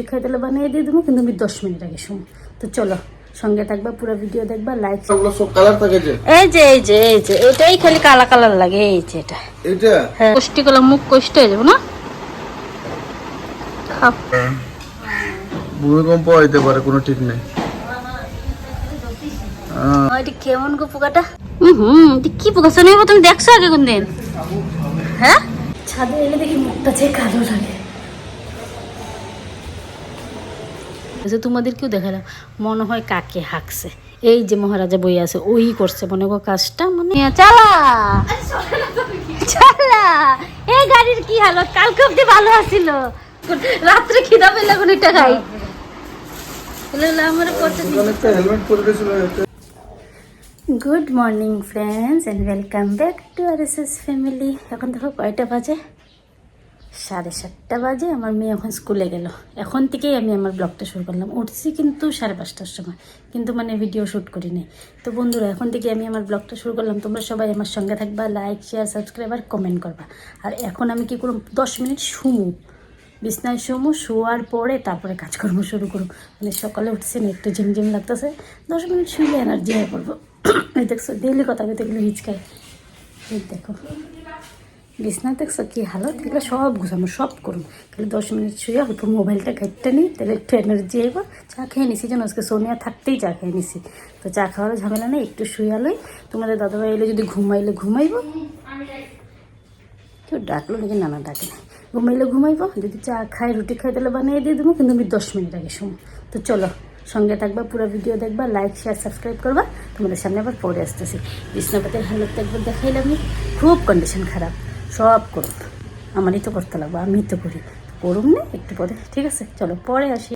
খাই তাহলে বানিয়ে দিয়ে দেবো, কিন্তু আমি 10 মিনিট আগে শুনো। তো চলো সঙ্গে থাকবা, পুরো ভিডিও দেখবা, লাইক সব কালার থাকে যে এই যে এটাই খালি কালা কালার লাগে। এই যে এটা হ্যাঁ, কষ্টি করলে মুখ কষ্ট হয়ে যাবো না। খাও। ভূমিকম্প হইতে পারে, কোনো ঠিক নেই। এটা কেমন গো পোকাটা? এটা কি পোকা শোনে? তুমি দেখছো আগে কোনদিন? হ্যাঁ, ছাদে এলে দেখি মুখটা যে কালো লাগে। তোমাদেরকেও দেখালাম, মনে হয় কাকে হাঁকছে। এই যে মহারাজা বই আছে, ওই করছে মনে গো কাজটা। মানে চালা চালা, এই গাড়ির কি হালত! কালকে অব্দি ভালো আছিল, রাত্রে খিদা পেলে এখন এটা খাই। Good morning friends and welcome back to RSS family. এখন দেখো কয়টা বাজে, 7:30 বাজে। আমার মেয়ে এখন স্কুলে গেল। এখন থেকেই আমি আমার ব্লগটা শুরু করলাম। উঠছি কিন্তু 5:30টার সময়, কিন্তু মানে ভিডিও শ্যুট করি নাই। তো বন্ধুরা, এখন থেকে আমি আমার ব্লগটা শুরু করলাম। তোমরা সবাই আমার সঙ্গে থাকবা, লাইক শেয়ার সাবস্ক্রাইব আর কমেন্ট করবা। আর এখন আমি কি করব, 10 মিনিট শুমু, বিছনায় শুমু, শোয়ার পরে তারপরে কাজকর্ম শুরু করুন। মানে সকালে উঠছি না, একটু ঝিমঝিম লাগতেছে, 10 মিনিট শুইলে এনার্জি হয়ে পড়বো। এই দেখছো ডেইলি কথা বলতে গেলে হিচকায়। এই দেখো বিছনা দেখছো কি হালত, এগুলো সব গুছানো সব করুন। খালি 10 মিনিট শুয়ে অল্প মোবাইলটা ঘাটতে নিই, তাহলে একটু এনার্জি আইব। চা খেয়ে নিছি, যেন আজকে সোনিয়া থাকতেই চা খেয়ে নিছি। তো চা খাওয়ারও ঝামেলা নেই, একটু শুয়ালই। তোমাদের দাদাভাই এলে যদি ঘুমাইলে ঘুমাইব, কেউ ডাকলো নাকি, নানা ডাকে না, ঘুমাইলে ঘুমাইব। যদি চা খাই রুটি খাই তাহলে বানিয়ে দিয়ে দেবো, কিন্তু আমি 10 মিনিট আগে শুনো। তো চলো সঙ্গে থাকবা, পুরো ভিডিও দেখবা, লাইক শেয়ার সাবস্ক্রাইব করবা। তোমাদের সামনে আবার পরে আসতেছি। বিছনাপাতের হালতটা একবার দেখাইলাম, আমি খুব কন্ডিশন খারাপ। সব করুন, আমারই তো করতে লাগবো, আমি তো করি, করুন না একটু পরে, ঠিক আছে? চলো পরে আসি।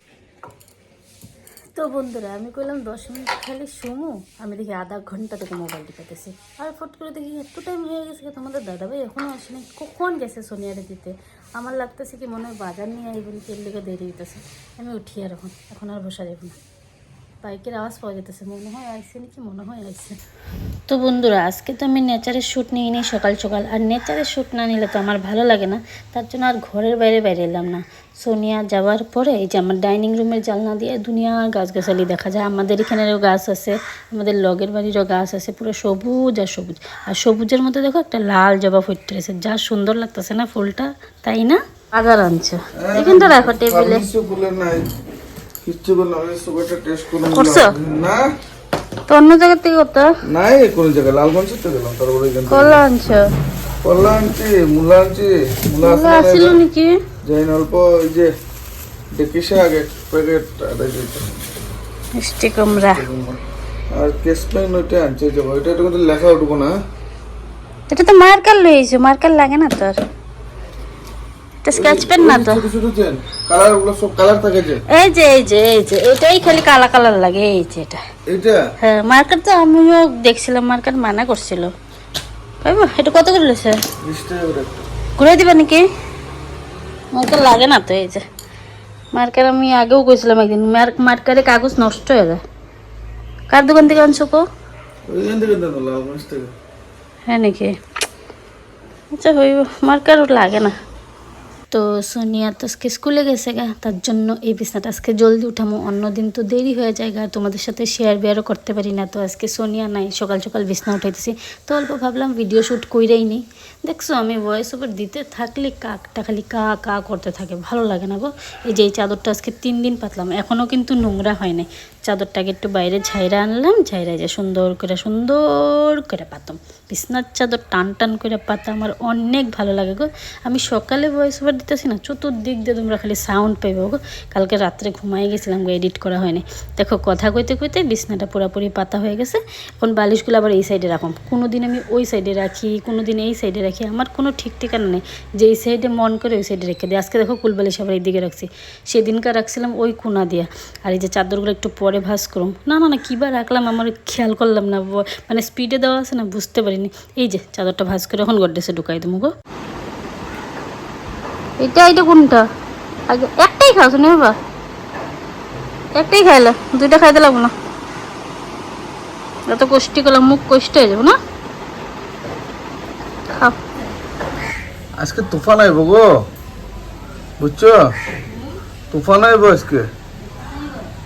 তো বন্ধুরা, আমি কইলাম 10 মিনিট খালি শুমু, আমি দেখি আধা ঘন্টা থেকে মোবাইল টিপাতেছি। আর ফট করে দেখি এত টাইম হয়ে গেছে, তোমাদের দাদাভাই এখনও আসেনি। কখন গেছে সোনিয়ারে দিতে? আমার লাগতেছে কি মনে হয় বাজার নিয়ে আই বলি, এর লেগে দেরি হইতেছে। আমি উঠি আর এখন আর বসা যাবো না। বাইকের আওয়াজ পাওয়া যেতেছে, মনে হয় আইসে নাকি, মনে হয় আইসে। তো বন্ধুরা, আজকে তো আমি নেচারের শ্যুট নিয়ে নিই সকাল সকাল। আর নেচারের শ্যুট না নিলে তো আমার ভালো লাগে না, তার জন্য আর ঘরের বাইরে এলাম না। সোনিয়া যাওয়ার পরে এই যে আমার ডাইনিং রুমের জানলা দিয়ে দুনিয়ার গাছগাছালি দেখা যায়। আমাদের এখানেরও গাছ আছে, আমাদের লগের বাড়িরও গাছ আছে, পুরো সবুজ আর সবুজ। আর সবুজের মধ্যে দেখো একটা লাল জবা ফুটে রয়েছে, যা সুন্দর লাগতেছে না ফুলটা, তাই না? বাজার আনছো এখানটা রাখো টেবিলে। কিচ্ছু বললাম, আমি সুগারটা টেস্ট করছো না, তো অন্য জায়গা থেকে করতে নাই কোন জায়গায়, লালগঞ্জে তো গেলাম, তারপরে কলা আনছো? কলা আনছি, মূলা আনছি, মূলা আসছিল নাকি যাই না, অল্প ওই যে দেখিসে আগে প্যাকেট মিষ্টি কুমড়া আর কেসপেন ওইটা আনছে, যে ওইটা কিন্তু লেখা উঠবো না। এটা তো মার্কার লইছো, মার্কার লাগে না তোর, এটা স্কেচ পেন না তো। ছোট ছোট চেন কালার, ওগুলো সব কালার থাকে যে এই যে এটাই খালি কালা কালার লাগে। এই যে এটা হ্যাঁ মার্কার, তো আমিও দেখছিলাম মার্কার মানা করছিল। ভাইবো এটা কত করে লইছে? 20 টাকা করে। ঘুরে দিবা নাকি? মার্কার লাগে না তো। এই যে মার্কার আমি আগেও কইছিলাম একদিন, মার্কারে কাগজ নষ্ট হয়ে যায়। কার দোকান থেকে আনছো কো? ওইখান থেকে দেন, লালগঞ্জ থেকে। হ্যাঁ নাকি? আচ্ছা হইব, মার্কার লাগে না। তো সোনিয়া তো আজকে স্কুলে গেছে গা, তার জন্য এই বিছনাটা আজকে জলদি উঠামো। অন্যদিন তো দেরি হয়ে যায় গা, তোমাদের সাথে শেয়ার বেয়ারও করতে পারি না। তো আজকে সোনিয়া নাই, সকাল সকাল বিছনা উঠাইতেছি। তো অল্প ভাবলাম ভিডিও শ্যুট কইরাই নেই। দেখছো আমি ভয়েস ওভার দিতে থাকলে কাকটা খালি কা কা করতে থাকে, ভালো লাগে না গো। এই যে এই চাদরটা আজকে 3 দিন পাতলাম, এখনও কিন্তু নোংরা হয় নাই। চাদরটাকে একটু বাইরে ঝাইরা আনলাম, ঝাইরা যে সুন্দর করে পাতাম। বিছনার চাদর টান টান করে পাতা আমার অনেক ভালো লাগে গো। আমি সকালে ভয়েস ওভার দিতেছি না, চতুর্দিক দিয়ে তোমরা খালি সাউন্ড পাইবে গো। কালকে রাত্রে ঘুমাই গেছিলাম গো, এডিট করা হয়নি। দেখো কথা কইতে কইতে বিছনাটা পুরোপুরি পাতা হয়ে গেছে। এখন বালিশগুলো আবার এই সাইডে রাখুন, কোনো দিন আমি ওই সাইডে রাখি, কোনো দিন এই সাইডে রাখি, আমার কোনো ঠিক ঠিকানা নেই। যে এই সাইডে মন করে ওই সাইডে রেখে দিই। আজকে দেখো কুলবালিশ আবার এইদিকে রাখছি, সেদিনকার রাখছিলাম ওই কোনা দিয়া। আর এই যে চাদরগুলো একটু পরে ভাঁজ করুম, না কিবা রাখলাম আমার খেয়াল করলাম না, মানে স্পিডে দেওয়া আছে না, বুঝতে পারিনি। এই যে চাদরটা ভাঁজ করে এখন গড্রেসে ঢুকাই দেবো গো। এটা কোনটা? আগে একটাই খাও শুনে বাবা, একটাই খাইলে, দুইটা খাইতে লাগবো না। এত কষ্টি করলাম, মুখ কষ্ট হয়ে যাবো না। খাও। আজকে তুফান আইব গো, বুঝছো? তুফান আইব আজকে।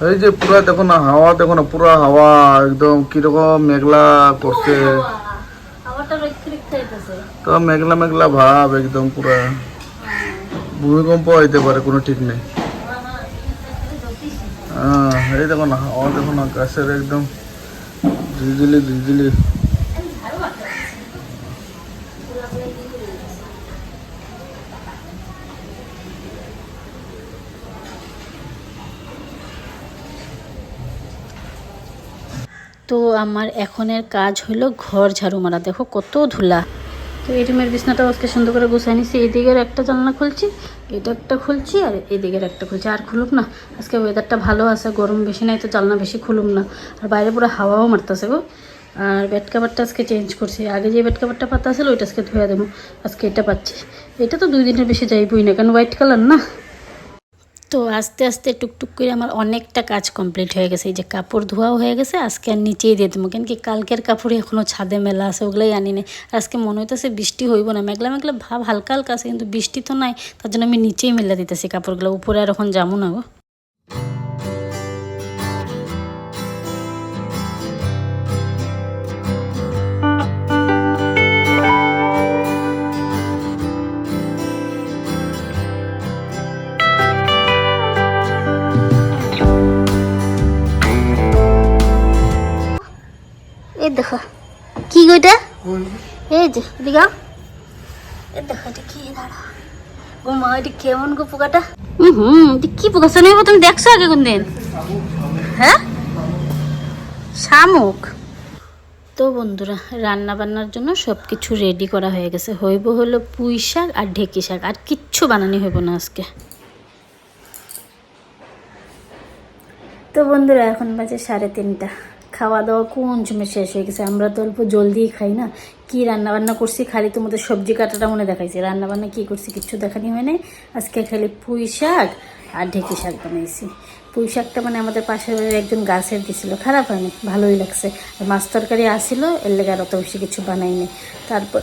এই যে পুরা দেখো না হাওয়া, দেখো না পুরা হাওয়া একদম কিরকম মেঘলা করছে, তো মেঘলা মেঘলা ভাব একদম পুরা। ভূমিকম্প হইতে পারে, কোনো ঠিক নেই। এই দেখো না হাওয়া, দেখো না গাছের একদম ঝিলঝিলি ঝিলঝিলি। তো আমার এখনের কাজ হলো ঘর ঝাড়ু মারা। দেখো কত ধুলা। তো এই রুমের বিছনাটা আজকে সুন্দর করে গুছাই নিছি। এইদিকের একটা জানলা খুলছি, এটা একটা খুলছি, আর এইদিকের একটা খুলছি। আর খুলুক না, আজকে ওয়েদারটা ভালো আছে, গরম বেশি নাই, তো জানলা বেশি খুলুম না। আর বাইরে পুরো হাওয়াও মারতেছে গো। আর বেড কাভারটা আজকে চেঞ্জ করছি। আগে যে বেড কাভারটা পাতা ছিল ওইটা আজকে ধুয়ে দেবো। আজকে এটা পাচ্ছি। এটা তো 2 দিনের বেশি যাইবই না, কারণ হোয়াইট কালার না। তো আস্তে আস্তে টুকটুক করে আমার অনেকটা কাজ কমপ্লিট হয়ে গেছে। এই যে কাপড় ধোয়াও হয়ে গেছে, আজকে আর নিচেই দিয়ে দেবো, কেন কি কালকের কাপড় এখনও ছাদে মেলা আছে, ওগুলোই আনি নেই। আজকে মনে হইতেছে বৃষ্টি হইব না, মেঘলা মেঘলা ভাব হালকা হালকা আছে, কিন্তু বৃষ্টি তো নাই। তার জন্য আমি নিচেই মেলা দিতেছি কাপড়গুলো, উপরে আর এখন যাবো না গো। এই দেখো কি গইটা, এই যে দিঘা, এই দেখো এটা কি, দাঁড়া ও মা, এটা কেমন গো পোকাটা। এটা কি পোকা শোনে, তুমি দেখছো আগে কোন দিন? হ্যাঁ, শামুক। তো বন্ধুরা, রান্না বান্নার জন্য সব কিছু রেডি করা হয়ে গেছে। হইব হলো পুঁই শাক আর ঢেঁকি শাক, আর কিচ্ছু বানানি হইব না আজকে। তো বন্ধুরা, এখন বাজে 3:30। খাওয়া দাওয়া কোন সময় শেষ হয়ে গেছে। আমরা তো অল্প জলদিই খাই না। কি রান্না বান্না করছি খালি তোমাদের সবজি কাটাটা মনে দেখাইছি, রান্না বান্না কি করছি কিচ্ছু দেখানি হয় নাই। আজকে খালি পুঁই শাক আর ঢেঁকি শাক বানাইছি। পুঁই শাকটা মানে আমাদের পাশের বাড়ির একজন গাছের দিছিল, খারাপ হয়নি, ভালোই লাগছে। আর মাছ তরকারি আসছিল, এর লেগে আর অত বেশি কিছু বানাইনি। তারপর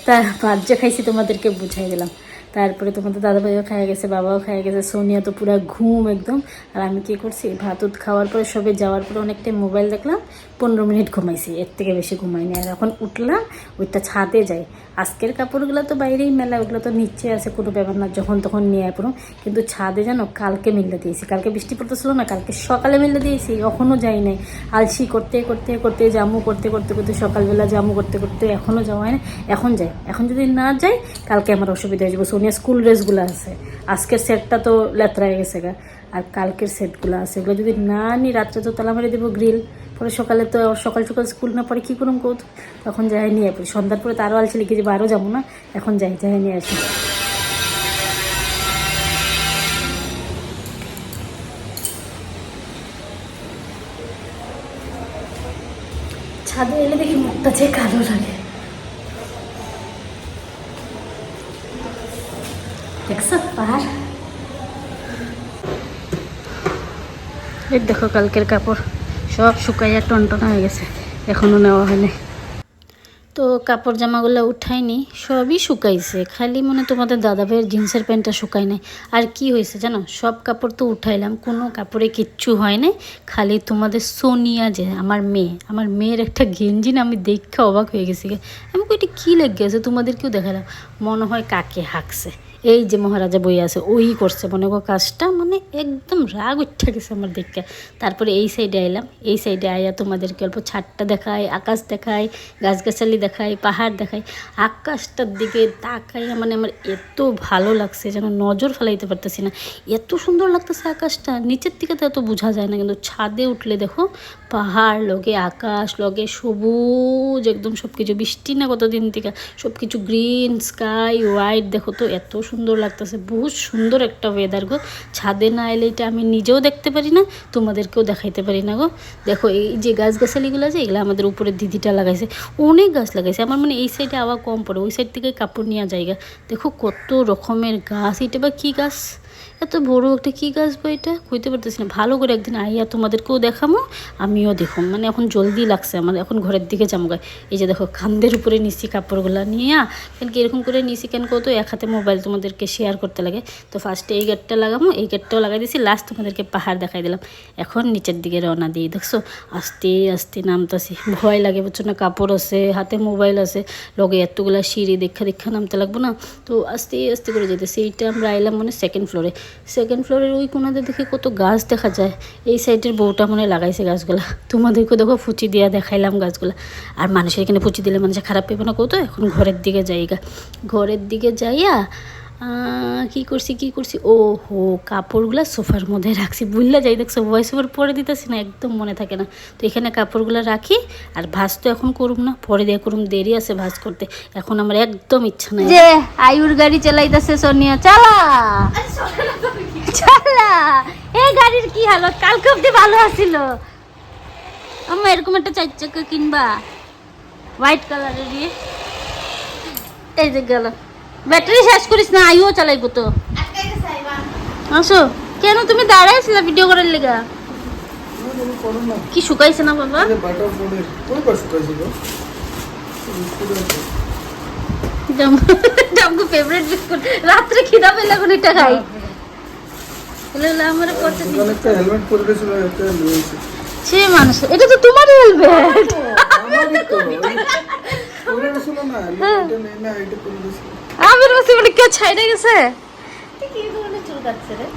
তার ভাত যে খাইছি তোমাদেরকে বুঝাই দিলাম। তারপরে তোমাদের দাদাভাইও খাইয়া গেছে, বাবাও খাইয়া গেছে, সোনিয়া তো পুরো ঘুম একদম। আর আমি কি করছি, ভাত খাওয়ার পরে সবে যাওয়ার পরে অনেকটাই মোবাইল দেখলাম, 15 মিনিট ঘুমাইছি, এর থেকে বেশি ঘুমাইনি। আর এখন উঠলাম, ওইটা ছাদে যাই। আজকের কাপড়গুলো তো বাইরেই মেলা, ওগুলো তো নিচে আছে, কোনো ব্যাপার না, যখন তখন নিয়ে পড়ো। কিন্তু ছাদে জানো কালকে মিললে দিয়েছি, কালকে বৃষ্টি পড়তেছিল না, কালকে সকালে মিললে দিয়েছি, এখনও যাই নাই। আলসি করতে করতে করতে জামু করতে করতে করতে সকালবেলা জামু করতে করতে এখনও যাওয়া হয় না। এখন যাই, এখন যদি না যাই কালকে আমার অসুবিধা হয়ে যাবে। সোনিয়া স্কুল ড্রেসগুলো আছে, আজকের সেটটা তো লেতরা হয়ে গেছে গা, আর কালকের সেটগুলো আছে, এগুলো যদি না নিই রাত্রে তো তালা মেরে দেবো গ্রিল, পরে সকালে তো সকাল সকাল স্কুল না পরে কী করুন কৌত, তখন যাই নিয়ে পড়ি। সন্ধ্যার পরে তো আরও আলসি লিখে যাবো, আরও যাবো না, এখন যাই নিয়ে আসি। ছাদে এলে দেখি মুখটা যে কালো লাগে, দেখছো পাহাড়। এই দেখো কালকের কাপড় সব শুকাইয়া টনটনা হয়ে গেছে, এখনও নেওয়া হয়নি। তো কাপড় জামাগুলো উঠাইনি, সবই শুকাইছে, খালি মনে তোমাদের দাদাভাইয়ের জিন্সের প্যান্টটা শুকাই নাই। আর কি হয়েছে জানো, সব কাপড় তো উঠাইলাম, কোনো কাপড়ে কিচ্ছু হয় নাই। খালি তোমাদের সোনিয়া যে আমার মেয়ের একটা গেঞ্জি না, আমি দেখে অবাক হয়ে গেছি। আমি ওইটা কী লেগে গেছে, তোমাদেরকেও দেখালাম, মনে হয় কাকে হাঁকছে। এই যে মহারাজা বই আছে ওই করছে মনে গো কাজটা, মানে একদম রাগ উঠে গেছে আমার দেখে। তারপরে এই সাইডে আইলাম, এই সাইডে আইয়া তোমাদেরকে অল্প ছাদটা দেখাই, আকাশ দেখাই, গাছগাছালি দেখাই, পাহাড় দেখাই। আকাশটার দিকে তাকাই মানে আমার এত ভালো লাগছে, যেন নজর ফেলাইতে পারতেছি না, এত সুন্দর লাগতেছে আকাশটা। নিচের দিকে তো এত বোঝা যায় না, কিন্তু ছাদে উঠলে দেখো পাহাড় লগে আকাশ লগে সবুজ একদম সব কিছু। বৃষ্টি না কতদিন থেকে, সব কিছু গ্রিন স্কাই হোয়াইট, দেখো তো এত সুন্দর লাগতেছে। বহুত সুন্দর একটা ওয়েদার গো। ছাদে না এলে এটা আমি নিজেও দেখতে পারি না, তোমাদেরকেও দেখাইতে পারি না গো। দেখো এই যে গাছগাছালিগুলো আছে, এগুলো আমাদের উপরে দিদিটা লাগাইছে, অনেক গাছ লাগাইছে। আমার মানে এই সাইডে আবার কম পড়ে, ওই সাইড থেকে কাপড় নেওয়া জায়গা। দেখো কত রকমের গাছ, এটা বা কী গাছ এত বড় একটা কি গাছ বা এটা কইতে পারতেছি না। ভালো করে একদিন আইয়া তোমাদেরকেও দেখামো, আমিও দেখুম। মানে এখন জলদি লাগছে আমার, এখন ঘরের দিকে যাবো। এই যে দেখো কান্দের উপরে নিছি কাপড়গুলো নিয়ে, কেন কি এরকম করে নিছি কেন কত এক হাতে মোবাইল তোমাদেরকে শেয়ার করতে লাগে। তো ফার্স্টে এই গেটটা লাগামো, এই গেটটাও লাগাই দিছি, লাস্ট তোমাদেরকে পাহাড় দেখাই দিলাম। এখন নিচের দিকে রওনা দিই। দেখছো আস্তে আস্তে নামতাছি, ভয় লাগে বুঝছো না, কাপড় আছে হাতে, মোবাইল আছে লগে, এতগুলা সিঁড়ি দেখা দেখা নামতে লাগবো না। তো আস্তে আস্তে করে যেতেছি। এইটা আমরা আইলাম মানে সেকেন্ড ফ্লোরে। সেকেন্ড ফ্লোরের ওই কোনাতে দেখে কত গাছ দেখা যায়। এই সাইডের বউটা মনে লাগাইছে গাছগুলা, তোমাদেরকে দেখো ফুচি দিয়া দেখাইলাম গাছগুলা। আর মানুষের এখানে ফুচি দিলে মানুষের খারাপ পেবে না কত। এখন ঘরের দিকে যাইগা, ঘরের দিকে যাইয়া কি করছি ও হো, কাপড়গুলো সোফার মধ্যে রাখছি, ভুললে যাই। দেখছো ভয়েস ওভার পরে দিতেছি না, একদম মনে থাকে না। তো এখানে কাপড়গুলো রাখি। আর ভাজ তো এখন করুম না, পরে দিয়ে করুম, দেরি আছে ভাজ করতে। এখন আমার একদম ইচ্ছা নাই। যে আয়ুর গাড়ি চালাইতেছে সোনিয়া, চালা চালা। এই গাড়ির কি হালত, কালকে অব্দি ভালো আছিল। আমার এরকম একটা 4 চাকা কিনবা, হোয়াইট কালারের। এই যে গেল, ব্যাটারি শেষ করিস না, আইও চালাইবো তো। আসো, কেন তুমি দাঁড়াইছিলা ভিডিও করার লেগা? কি শুকাইছে না বাবা? জামগো ফেভারিট বিস্কুট, রাত্রে খিদা পেলে এখন এটা খাই। আমার পড়তে হেলমেট পরে গেছিল, একটা লুয়েছে। সে মানুষ, এটা তো তোমার হেলমেট। আমির মাসে বলে কেউ ছাইড়ে গেছে। কি ধরনের চুল কাটছে রে?